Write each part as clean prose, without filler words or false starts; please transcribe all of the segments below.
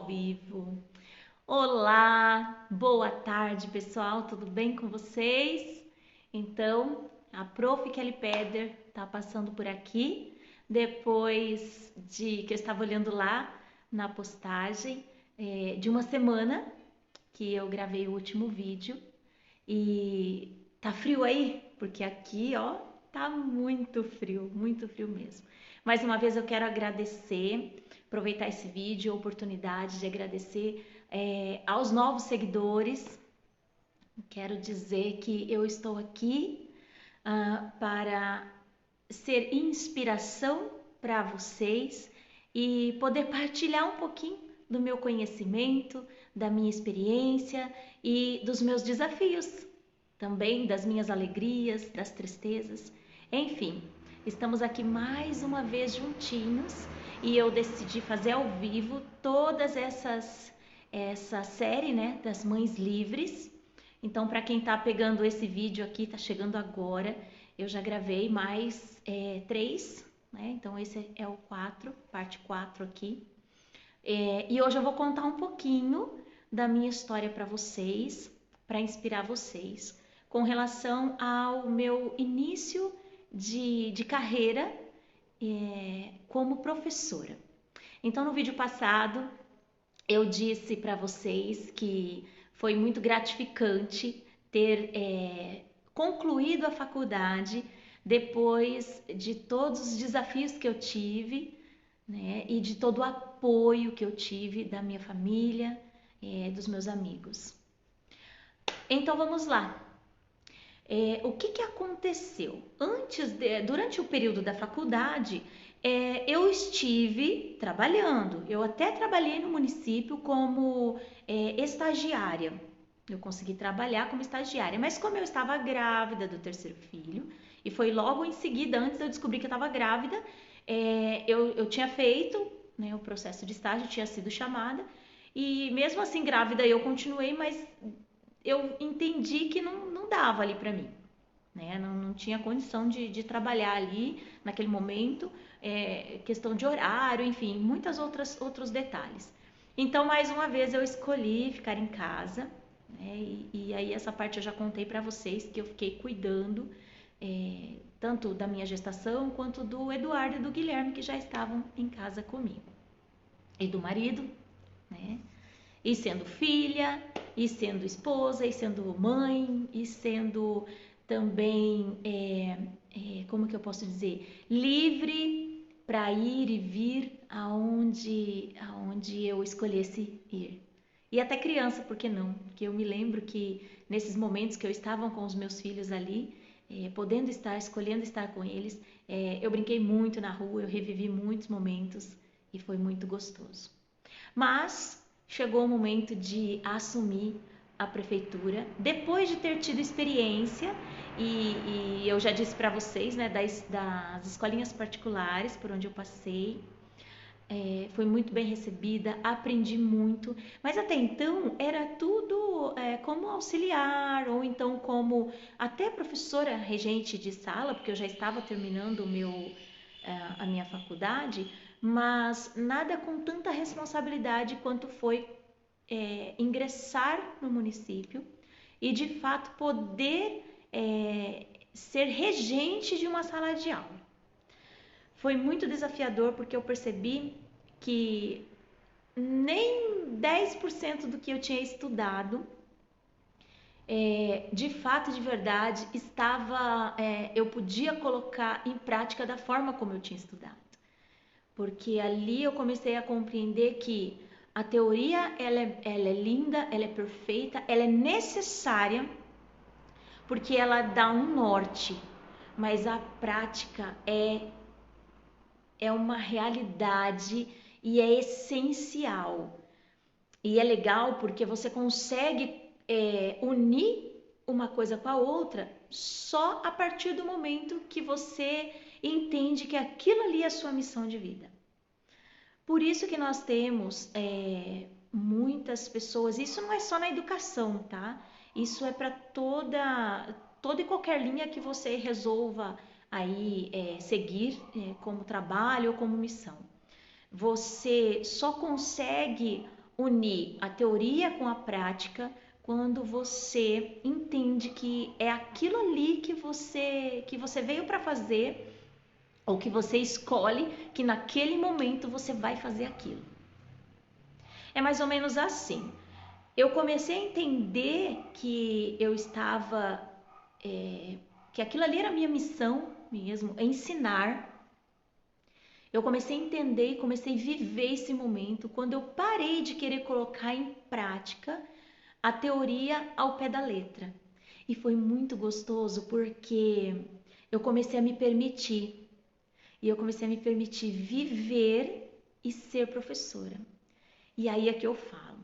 vivo. Olá, boa tarde pessoal, tudo bem com vocês? Então, a Prof. Kelly Peder tá passando por aqui, depois de que eu estava olhando lá na postagem de uma semana que eu gravei o último vídeo. E tá frio aí? Porque aqui, ó, tá muito frio mesmo. Mais uma vez eu quero agradecer, aproveitar esse vídeo, a oportunidade de agradecer aos novos seguidores. Quero dizer que eu estou aqui para ser inspiração para vocês e poder partilhar um pouquinho do meu conhecimento, da minha experiência e dos meus desafios, também das minhas alegrias, das tristezas. Enfim, estamos aqui mais uma vez juntinhos e eu decidi fazer ao vivo todas essa série, né, das Mães Livres. Então, para quem está pegando esse vídeo aqui, está chegando agora, eu já gravei mais 3, né? Então esse é o 4, parte 4 aqui. E hoje eu vou contar um pouquinho da minha história para vocês, para inspirar vocês, com relação ao meu início de carreira como professora. Então, no vídeo passado, eu disse para vocês que foi muito gratificante ter concluído a faculdade depois de todos os desafios que eu tive, né, e de todo o apoio que eu tive da minha família, dos meus amigos. Então vamos lá. O que aconteceu? Durante o período da faculdade, eu estive trabalhando. Eu até trabalhei no município como estagiária. Eu consegui trabalhar como estagiária, mas como eu estava grávida do terceiro filho, e foi logo em seguida, antes de eu descobrir que eu estava grávida, eu tinha feito, né, o processo de estágio, tinha sido chamada, e mesmo assim grávida eu continuei, mas eu entendi que não dava ali para mim, né? Não tinha condição de trabalhar ali naquele momento, questão de horário, enfim, outros detalhes. Então, mais uma vez eu escolhi ficar em casa, né? E aí essa parte eu já contei para vocês que eu fiquei cuidando tanto da minha gestação quanto do Eduardo e do Guilherme, que já estavam em casa comigo, e do marido, né? E sendo filha, e sendo esposa, e sendo mãe, e sendo também, como que eu posso dizer, livre para ir e vir aonde eu escolhesse ir. E até criança, por que não? Porque eu me lembro que nesses momentos que eu estava com os meus filhos ali, podendo estar, escolhendo estar com eles, eu brinquei muito na rua, eu revivi muitos momentos e foi muito gostoso. Mas chegou o momento de assumir a prefeitura, depois de ter tido experiência, e eu já disse para vocês, né, das escolinhas particulares por onde eu passei. Foi muito bem recebida, aprendi muito, mas até então era tudo como auxiliar, ou então como até professora regente de sala, porque eu já estava terminando a minha faculdade, mas nada com tanta responsabilidade quanto foi ingressar no município e de fato poder ser regente de uma sala de aula. Foi muito desafiador porque eu percebi que nem 10% do que eu tinha estudado, de fato, de verdade, eu podia colocar em prática da forma como eu tinha estudado. Porque ali eu comecei a compreender que a teoria ela é linda, ela é perfeita, ela é necessária, porque ela dá um norte, mas a prática é uma realidade e é essencial. E é legal porque você consegue unir uma coisa com a outra só a partir do momento que você entende que aquilo ali é a sua missão de vida. Por isso que nós temos muitas pessoas, isso não é só na educação, tá? Isso é para toda e qualquer linha que você resolva aí seguir como trabalho ou como missão. Você só consegue unir a teoria com a prática quando você entende que é aquilo ali que você veio para fazer, ou que você escolhe que naquele momento você vai fazer aquilo. É mais ou menos assim. Eu comecei a entender que eu estava, que aquilo ali era a minha missão mesmo, ensinar. Eu comecei a entender e comecei a viver esse momento quando eu parei de querer colocar em prática a teoria ao pé da letra. E foi muito gostoso porque eu comecei a me permitir. E eu comecei a me permitir viver e ser professora. E aí é que eu falo.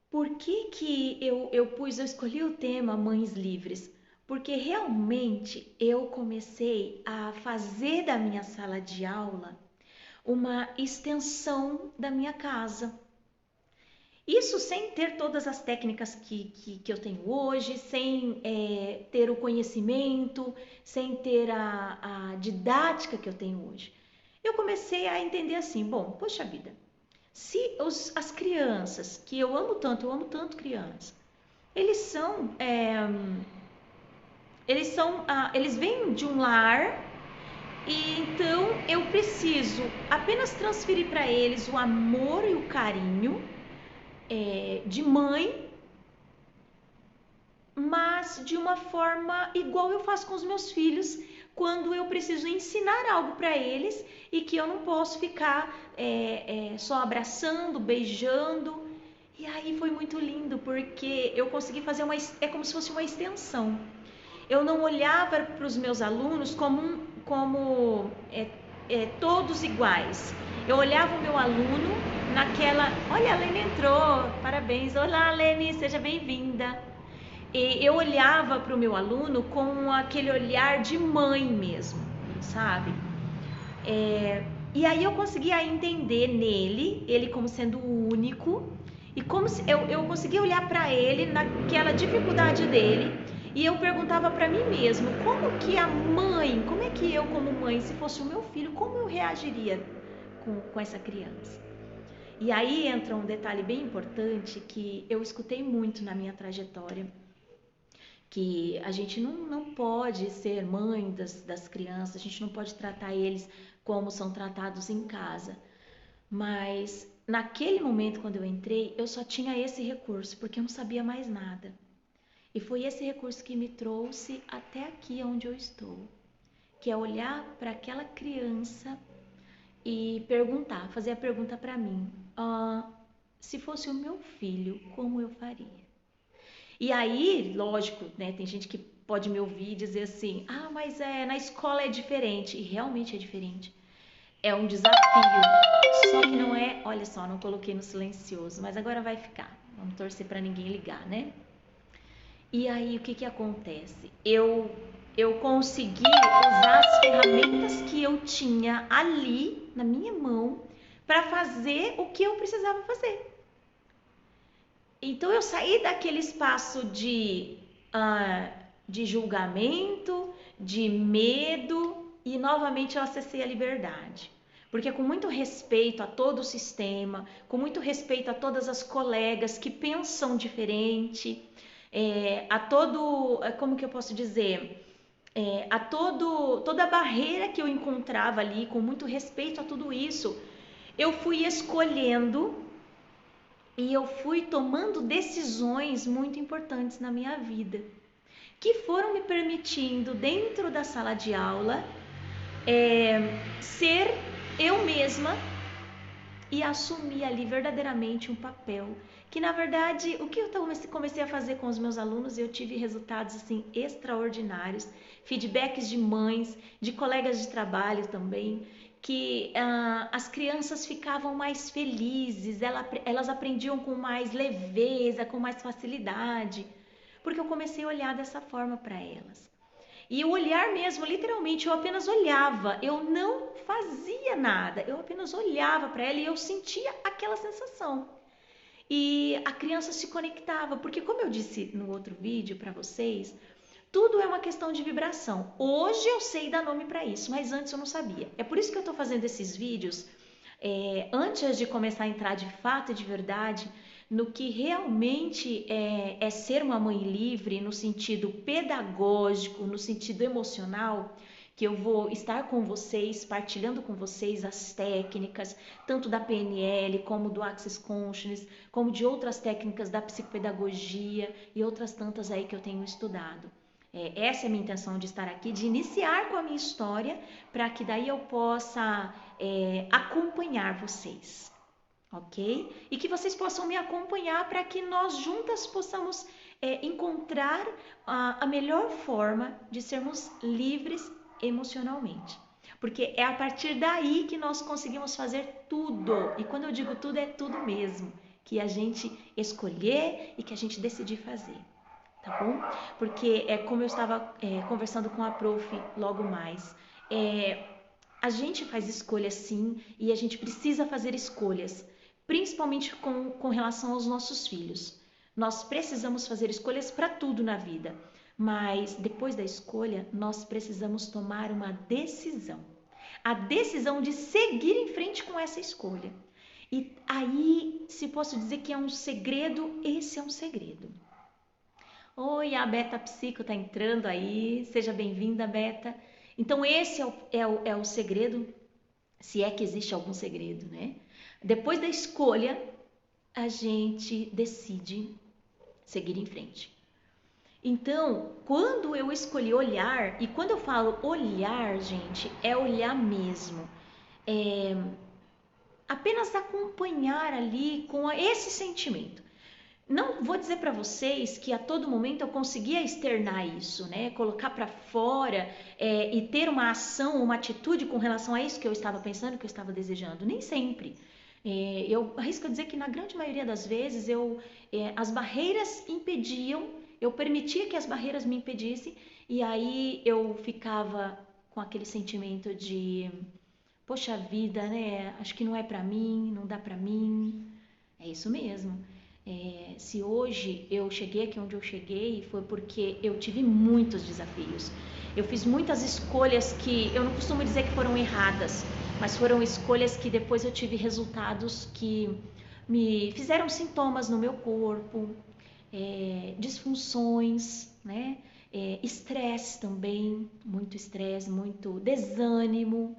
Por que eu escolhi o tema Mães Livres? Porque realmente eu comecei a fazer da minha sala de aula uma extensão da minha casa. Isso sem ter todas as técnicas que eu tenho hoje, sem ter o conhecimento, sem ter a didática que eu tenho hoje. Eu comecei a entender assim, bom, poxa vida, se as crianças, que eu amo tanto criança, eles vêm de um lar e então eu preciso apenas transferir para eles o amor e o carinho de mãe, mas de uma forma igual eu faço com os meus filhos quando eu preciso ensinar algo para eles e que eu não posso ficar só abraçando, beijando. E aí foi muito lindo porque eu consegui fazer é como se fosse uma extensão. Eu não olhava para os meus alunos como todos iguais. Eu olhava o meu aluno naquela... Olha, a Lene entrou, parabéns. Olá, Lene, seja bem-vinda. E eu olhava para o meu aluno com aquele olhar de mãe mesmo, sabe? E aí eu conseguia entender nele, ele como sendo o único, e como se eu conseguia olhar para ele naquela dificuldade dele, e eu perguntava para mim mesmo, como é que eu como mãe, se fosse o meu filho, como eu reagiria com essa criança? E aí entra um detalhe bem importante que eu escutei muito na minha trajetória, que a gente não pode ser mãe das crianças, a gente não pode tratar eles como são tratados em casa. Mas naquele momento, quando eu entrei, eu só tinha esse recurso, porque eu não sabia mais nada. E foi esse recurso que me trouxe até aqui onde eu estou, que é olhar para aquela criança e perguntar, fazer a pergunta para mim, se fosse o meu filho, como eu faria? E aí, lógico, né, tem gente que pode me ouvir e dizer assim, mas na escola é diferente, e realmente é diferente. É um desafio, só que não é, olha só, não coloquei no silencioso, mas agora vai ficar, vamos torcer para ninguém ligar, né? E aí, o que acontece? Eu consegui usar as ferramentas que eu tinha ali, na minha mão, para fazer o que eu precisava fazer. Então eu saí daquele espaço de julgamento, de medo, e novamente eu acessei a liberdade. Porque com muito respeito a todo o sistema, com muito respeito a todas as colegas que pensam diferente, como que eu posso dizer? Toda a barreira que eu encontrava ali, com muito respeito a tudo isso, eu fui escolhendo e eu fui tomando decisões muito importantes na minha vida, que foram me permitindo, dentro da sala de aula, ser eu mesma e assumir ali verdadeiramente um papel. Que na verdade, o que eu comecei a fazer com os meus alunos, eu tive resultados assim extraordinários, feedbacks de mães, de colegas de trabalho também, que as crianças ficavam mais felizes, elas aprendiam com mais leveza, com mais facilidade, porque eu comecei a olhar dessa forma para elas. E o olhar mesmo, literalmente, eu apenas olhava, eu não fazia nada, eu apenas olhava para ela e eu sentia aquela sensação. E a criança se conectava, porque como eu disse no outro vídeo para vocês, tudo é uma questão de vibração. Hoje eu sei dar nome para isso, mas antes eu não sabia. É por isso que eu estou fazendo esses vídeos Antes de começar a entrar de fato e de verdade no que realmente é ser uma mãe livre no sentido pedagógico, no sentido emocional, que eu vou estar com vocês, partilhando com vocês as técnicas, tanto da PNL, como do Access Consciousness, como de outras técnicas da psicopedagogia e outras tantas aí que eu tenho estudado. Essa é a minha intenção de estar aqui, de iniciar com a minha história, para que daí eu possa acompanhar vocês, ok? E que vocês possam me acompanhar para que nós juntas possamos encontrar a melhor forma de sermos livres emocionalmente. Porque é a partir daí que nós conseguimos fazer tudo. E quando eu digo tudo, é tudo mesmo. Que a gente escolher e que a gente decidir fazer. Tá bom? Porque como eu estava conversando com a prof logo mais. A gente faz escolhas sim e a gente precisa fazer escolhas. Principalmente com relação aos nossos filhos. Nós precisamos fazer escolhas para tudo na vida. Mas depois da escolha, nós precisamos tomar uma decisão. A decisão de seguir em frente com essa escolha. E aí, se posso dizer que é um segredo, esse é um segredo. Oi, a Beta Psico tá entrando aí. Seja bem-vinda, Beta. Então, esse é o segredo, se é que existe algum segredo, né? Depois da escolha, a gente decide seguir em frente. Então, quando eu escolhi olhar, e quando eu falo olhar, gente, é olhar mesmo. Apenas acompanhar ali com esse sentimento. Não vou dizer para vocês que a todo momento eu conseguia externar isso, né? Colocar para fora e ter uma ação, uma atitude com relação a isso que eu estava pensando, que eu estava desejando. Nem sempre. Eu arrisco dizer que na grande maioria das vezes as barreiras impediam, eu permitia que as barreiras me impedissem e aí eu ficava com aquele sentimento de poxa vida, né? Acho que não é para mim, não dá para mim. É isso mesmo. Se hoje eu cheguei aqui onde eu cheguei foi porque eu tive muitos desafios. Eu fiz muitas escolhas que eu não costumo dizer que foram erradas, mas foram escolhas que depois eu tive resultados que me fizeram sintomas no meu corpo, disfunções, né? Estresse também, muito estresse, muito desânimo.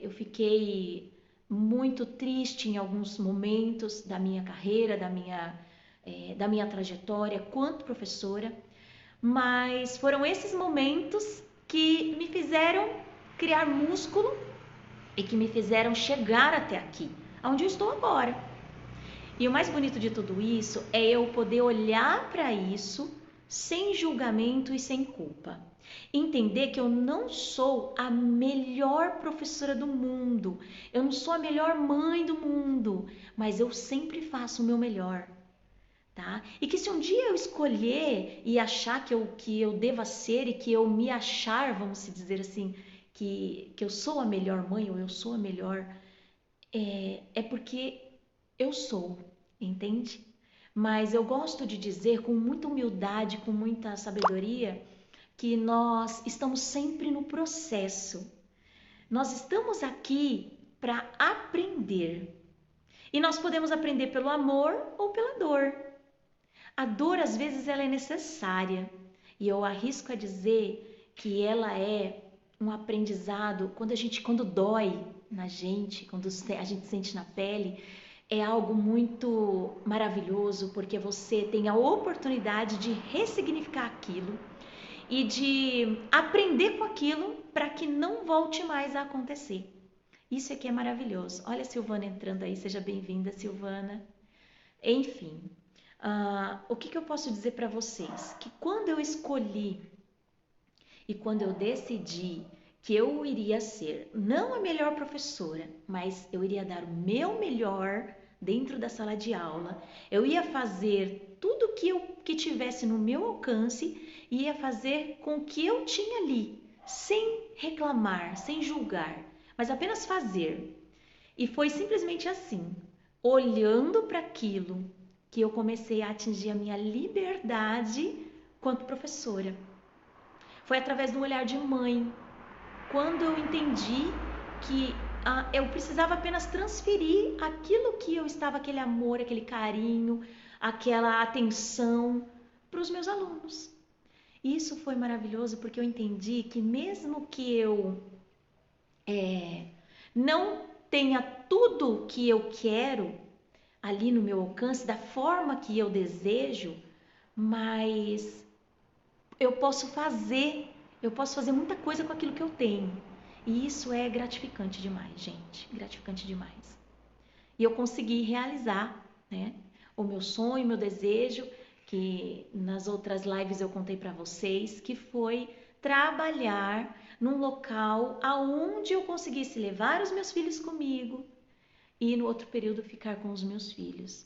Eu fiquei muito triste em alguns momentos da minha carreira, da minha trajetória quanto professora, mas foram esses momentos que me fizeram criar músculo e que me fizeram chegar até aqui, onde eu estou agora. E o mais bonito de tudo isso é eu poder olhar para isso sem julgamento e sem culpa. Entender que eu não sou a melhor professora do mundo, eu não sou a melhor mãe do mundo, mas eu sempre faço o meu melhor. Tá? E que se um dia eu escolher e achar que eu deva ser e que eu me achar, vamos dizer assim, que eu sou a melhor mãe ou eu sou a melhor, é porque eu sou, entende? Mas eu gosto de dizer com muita humildade, com muita sabedoria, que nós estamos sempre no processo. Nós estamos aqui para aprender. E nós podemos aprender pelo amor ou pela dor. A dor, às vezes, ela é necessária. E eu arrisco a dizer que ela é um aprendizado, quando dói na gente, quando a gente sente na pele, é algo muito maravilhoso, porque você tem a oportunidade de ressignificar aquilo e de aprender com aquilo para que não volte mais a acontecer. Isso aqui é maravilhoso. Olha a Silvana entrando aí, seja bem-vinda, Silvana. Enfim, o que eu posso dizer para vocês? Que quando eu escolhi e quando eu decidi que eu iria ser não a melhor professora, mas eu iria dar o meu melhor dentro da sala de aula, eu ia fazer tudo que tivesse no meu alcance e ia fazer com o que eu tinha ali, sem reclamar, sem julgar, mas apenas fazer. E foi simplesmente assim, olhando para aquilo, que eu comecei a atingir a minha liberdade quanto professora. Foi através do olhar de mãe, quando eu entendi que eu precisava apenas transferir aquilo que eu estava, aquele amor, aquele carinho, aquela atenção para os meus alunos. E isso foi maravilhoso porque eu entendi que mesmo que eu não tenha tudo que eu quero ali no meu alcance, da forma que eu desejo, mas eu posso fazer muita coisa com aquilo que eu tenho. E isso é gratificante demais, gente, gratificante demais. E eu consegui realizar, né, o meu sonho, o meu desejo, que nas outras lives eu contei para vocês, que foi trabalhar num local aonde eu conseguisse levar os meus filhos comigo e no outro período ficar com os meus filhos.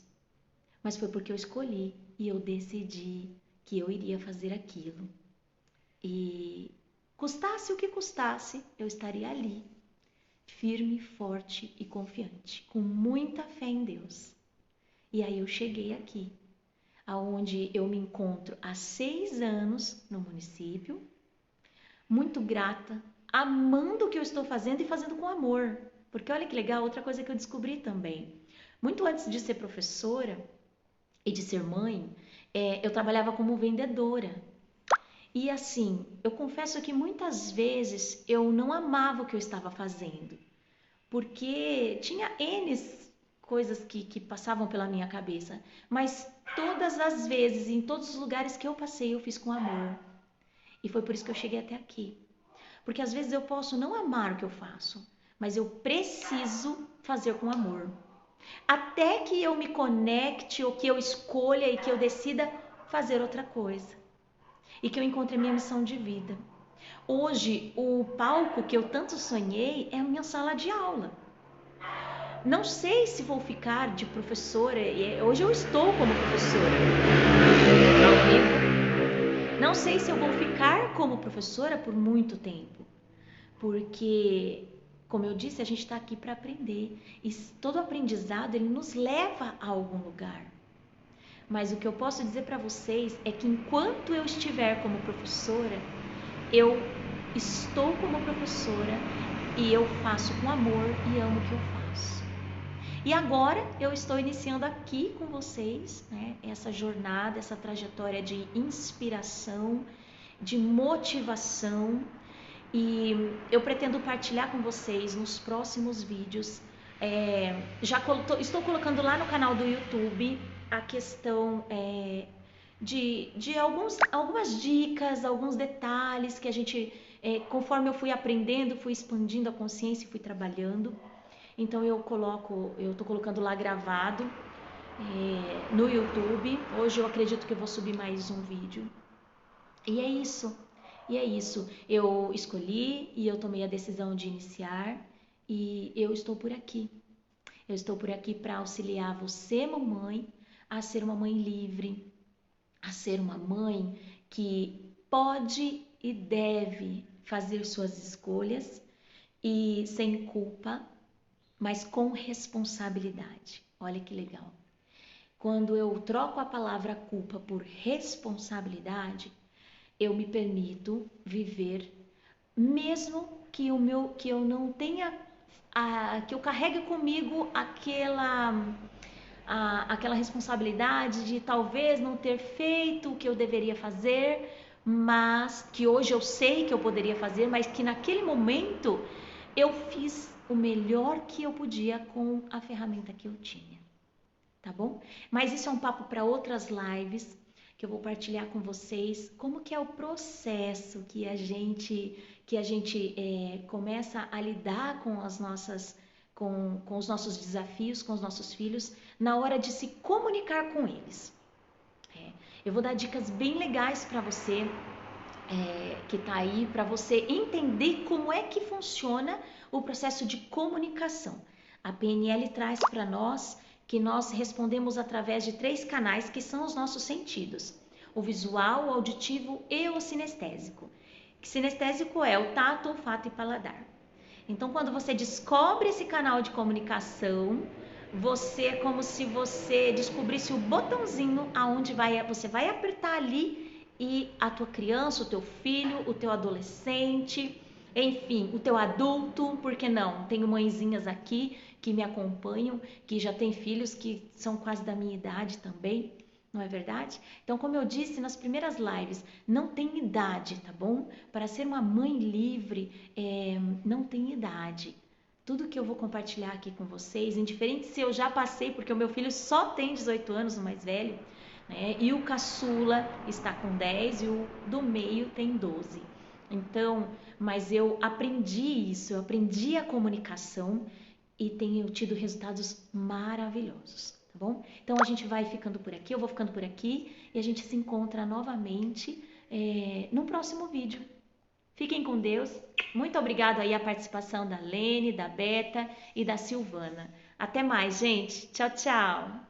Mas foi porque eu escolhi e eu decidi que eu iria fazer aquilo. E custasse o que custasse, eu estaria ali, firme, forte e confiante, com muita fé em Deus. E aí eu cheguei aqui, aonde eu me encontro há 6 anos no município, muito grata, amando o que eu estou fazendo e fazendo com amor. Porque olha que legal, outra coisa que eu descobri também. Muito antes de ser professora e de ser mãe, eu trabalhava como vendedora. E assim, eu confesso que muitas vezes eu não amava o que eu estava fazendo, porque tinha N coisas que passavam pela minha cabeça, mas todas as vezes, em todos os lugares que eu passei, eu fiz com amor. E foi por isso que eu cheguei até aqui. Porque às vezes eu posso não amar o que eu faço, mas eu preciso fazer com amor. Até que eu me conecte, ou que eu escolha e que eu decida fazer outra coisa. E que eu encontre a minha missão de vida. Hoje, o palco que eu tanto sonhei é a minha sala de aula. Não sei se vou ficar de professora, hoje eu estou como professora ao vivo. Não sei se eu vou ficar como professora por muito tempo, porque, como eu disse, a gente está aqui para aprender e todo aprendizado ele nos leva a algum lugar. Mas o que eu posso dizer para vocês é que enquanto eu estiver como professora, eu estou como professora e eu faço com amor e amo o que eu faço. E agora eu estou iniciando aqui com vocês, né, essa jornada, essa trajetória de inspiração, de motivação, e eu pretendo partilhar com vocês nos próximos vídeos. Estou colocando lá no canal do YouTube a questão de algumas dicas, alguns detalhes que a gente, conforme eu fui aprendendo, fui expandindo a consciência e fui trabalhando. Então eu estou colocando lá gravado no YouTube. Hoje eu acredito que eu vou subir mais um vídeo. E é isso. Eu escolhi e eu tomei a decisão de iniciar e eu estou por aqui. Eu estou por aqui para auxiliar você, mamãe, a ser uma mãe livre, a ser uma mãe que pode e deve fazer suas escolhas e sem culpa, mas com responsabilidade. Olha que legal. Quando eu troco a palavra culpa por responsabilidade, eu me permito viver, mesmo que eu não tenha, que eu carregue comigo aquela responsabilidade de talvez não ter feito o que eu deveria fazer, mas que hoje eu sei que eu poderia fazer, mas que naquele momento eu fiz o melhor que eu podia com a ferramenta que eu tinha, tá bom? Mas isso é um papo para outras lives, que eu vou partilhar com vocês como que é o processo que a gente começa a lidar com com os nossos desafios, com os nossos filhos, na hora de se comunicar com eles. Eu vou dar dicas bem legais para você que está aí, para você entender como é que funciona o processo de comunicação. A PNL traz para nós que nós respondemos através de 3 canais que são os nossos sentidos: o visual, o auditivo e o sinestésico. Sinestésico é o tato, olfato e paladar. Então, quando você descobre esse canal de comunicação, é como se você descobrisse o botãozinho aonde você vai apertar ali e a tua criança, o teu filho, o teu adolescente enfim, o teu adulto, por que não? Tenho mãezinhas aqui que me acompanham, que já têm filhos que são quase da minha idade também, não é verdade? Então, como eu disse nas primeiras lives, não tem idade, tá bom? Para ser uma mãe livre, não tem idade. Tudo que eu vou compartilhar aqui com vocês, indiferente se eu já passei, porque o meu filho só tem 18 anos, o mais velho, né? E o caçula está com 10 e o do meio tem 12. Então, mas eu aprendi isso, eu aprendi a comunicação e tenho tido resultados maravilhosos, tá bom? Então a gente vai ficando por aqui, eu vou ficando por aqui e a gente se encontra novamente no próximo vídeo. Fiquem com Deus. Muito obrigado aí a participação da Lene, da Beta e da Silvana. Até mais, gente. Tchau, tchau.